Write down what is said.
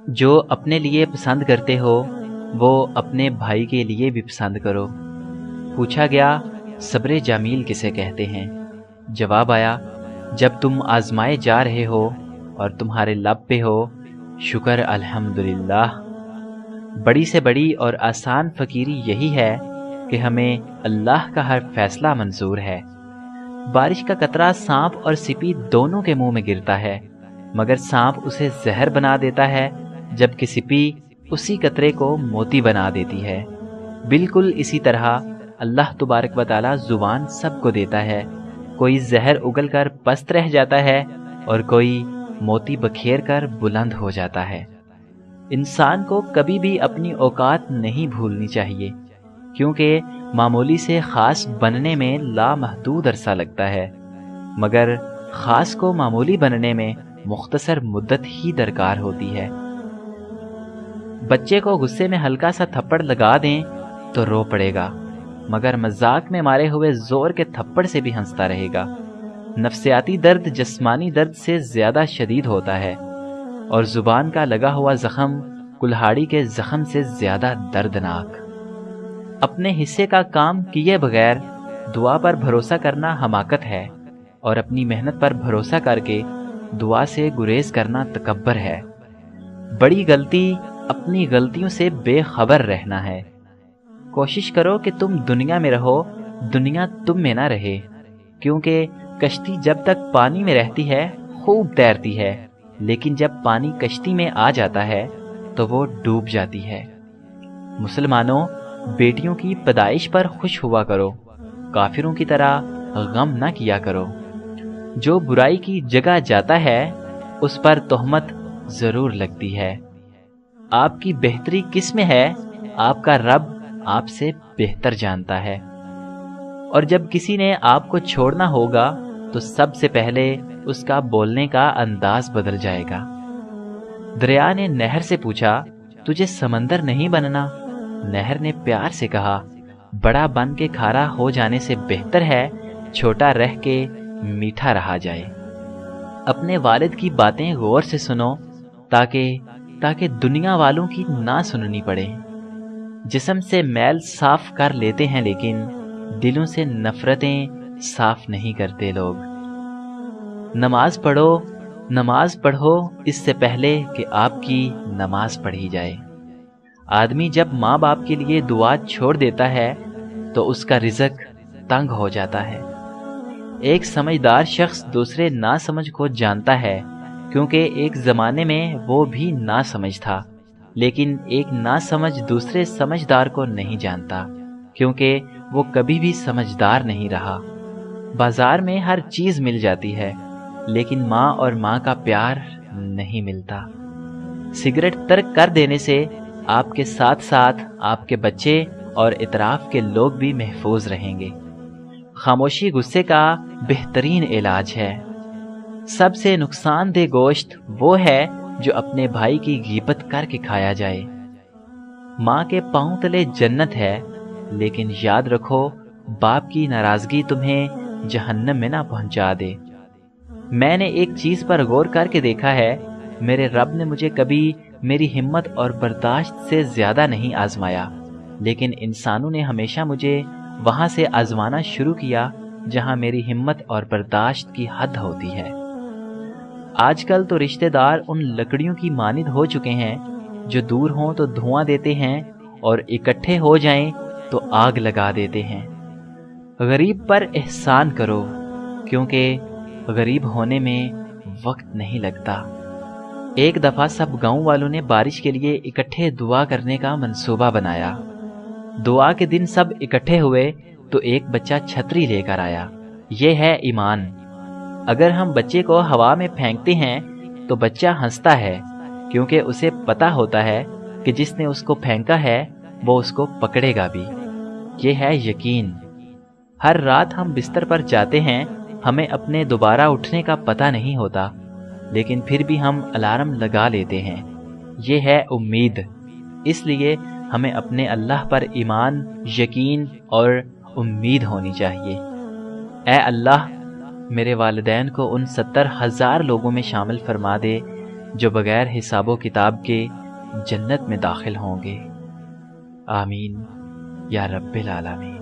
جو اپنے لیے پسند کرتے ہو وہ اپنے بھائی کے لیے بھی پسند کرو۔ پوچھا گیا صبر جمیل کسے کہتے ہیں؟ جواب آیا جب تم آزمائے جا رہے ہو اور تمہارے لب پہ ہو شکر الحمدللہ۔ بڑی سے بڑی اور آسان فقیری یہی ہے کہ ہمیں اللہ کا ہر فیصلہ منظور ہے۔ بارش کا قطرہ سانپ اور سپی دونوں کے منہ میں گرتا ہے، مگر سانپ اسے زہر بنا دیتا ہے جبکہ سپی اسی قطرے کو موتی بنا دیتی ہے۔ بالکل اسی طرح اللہ تبارک و تعالی زبان سب کو دیتا ہے، کوئی زہر اگل کر پست رہ جاتا ہے اور کوئی موتی بکھیر کر بلند ہو جاتا ہے۔ انسان کو کبھی بھی اپنی اوقات نہیں بھولنی چاہیے، کیونکہ معمولی سے خاص بننے میں لامحدود عرصہ لگتا ہے، مگر خاص کو معمولی بننے میں مختصر مدت ہی درکار ہوتی ہے۔ بچے کو غصے میں ہلکا سا تھپڑ لگا دیں تو رو پڑے گا، مگر مذاق میں مارے ہوئے زور کے تھپڑ سے بھی ہنستا رہے گا۔ نفسیاتی درد جسمانی درد سے زیادہ شدید ہوتا ہے، اور زبان کا لگا ہوا زخم کلہاڑی کے زخم سے زیادہ دردناک۔ اپنے حصے کا کام کیے بغیر دعا پر بھروسہ کرنا حماقت ہے، اور اپنی محنت پر بھروسہ کر کے دعا سے گریز کرنا تکبر ہے۔ بڑی غلطی اپنی غلطیوں سے بے خبر رہنا ہے۔ کوشش کرو کہ تم دنیا میں رہو، دنیا تم میں نہ رہے، کیونکہ کشتی جب تک پانی میں رہتی ہے خوب تیرتی ہے، لیکن جب پانی کشتی میں آ جاتا ہے تو وہ ڈوب جاتی ہے۔ مسلمانوں، بیٹیوں کی پیدائش پر خوش ہوا کرو، کافروں کی طرح غم نہ کیا کرو۔ جو برائی کی جگہ جاتا ہے اس پر تہمت ضرور لگتی ہے۔ آپ کی بہتری کس میں ہے؟ آپ کا رب آپ سے بہتر جانتا ہے۔ اور جب کسی نے آپ کو چھوڑنا ہوگا تو سب سے پہلے اس کا بولنے کا انداز بدل جائے گا۔ دریا نے نہر سے پوچھا تجھے سمندر نہیں بننا؟ نہر نے پیار سے کہا بڑا بن کے کھارا ہو جانے سے بہتر ہے چھوٹا رہ کے میٹھا رہا جائے۔ اپنے والد کی باتیں غور سے سنو تاکہ دنیا والوں کی نہ سننی پڑے۔ جسم سے میل صاف کر لیتے ہیں لیکن دلوں سے نفرتیں صاف نہیں کرتے لوگ۔ نماز پڑھو اس سے پہلے کہ آپ کی نماز پڑھی جائے۔ آدمی جب ماں باپ کے لیے دعا چھوڑ دیتا ہے تو اس کا رزق تنگ ہو جاتا ہے۔ ایک سمجھدار شخص دوسرے ناسمجھ کو جانتا ہے، کیونکہ ایک زمانے میں وہ بھی ناسمجھ تھا، لیکن ایک ناسمجھ دوسرے سمجھدار کو نہیں جانتا، کیونکہ وہ کبھی بھی سمجھدار نہیں رہا۔ بازار میں ہر چیز مل جاتی ہے، لیکن ماں اور ماں کا پیار نہیں ملتا۔ سگریٹ ترک کر دینے سے آپ کے ساتھ ساتھ آپ کے بچے اور اطراف کے لوگ بھی محفوظ رہیں گے۔ خاموشی غصے کا بہترین علاج ہے۔ سب سے نقصان دہ گوشت وہ ہے جو اپنے بھائی کی غیبت کر کے کھایا جائے۔ ماں کے پاؤں تلے جنت ہے، لیکن یاد رکھو باپ کی ناراضگی تمہیں جہنم میں نہ پہنچا دے۔ میں نے ایک چیز پر غور کر کے دیکھا ہے، میرے رب نے مجھے کبھی میری ہمت اور برداشت سے زیادہ نہیں آزمایا، لیکن انسانوں نے ہمیشہ مجھے وہاں سے آزمانا شروع کیا جہاں میری ہمت اور برداشت کی حد ہوتی ہے۔ آج کل تو رشتہ دار ان لکڑیوں کی مانند ہو چکے ہیں جو دور ہوں تو دھواں دیتے ہیں اور اکٹھے ہو جائیں تو آگ لگا دیتے ہیں۔ غریب پر احسان کرو، کیونکہ غریب ہونے میں وقت نہیں لگتا۔ ایک دفعہ سب گاؤں والوں نے بارش کے لیے اکٹھے دعا کرنے کا منصوبہ بنایا۔ دعا کے دن سب اکٹھے ہوئے تو ایک بچہ چھتری لے کر آیا۔ یہ ہے ایمان۔ اگر ہم بچے کو ہوا میں پھینکتے ہیں تو بچہ ہنستا ہے، کیونکہ اسے پتا ہوتا ہے کہ جس نے اس کو پھینکا ہے وہ اس کو پکڑے گا بھی۔ یہ ہے یقین۔ ہر رات ہم بستر پر جاتے ہیں، ہمیں اپنے دوبارہ اٹھنے کا پتہ نہیں ہوتا، لیکن پھر بھی ہم الارم لگا لیتے ہیں۔ یہ ہے امید۔ اس لیے ہمیں اپنے اللہ پر ایمان، یقین اور امید ہونی چاہیے۔ اے اللہ، میرے والدین کو ان 70,000 لوگوں میں شامل فرما دے جو بغیر حساب و کتاب کے جنت میں داخل ہوں گے۔ آمین یا رب العالمین۔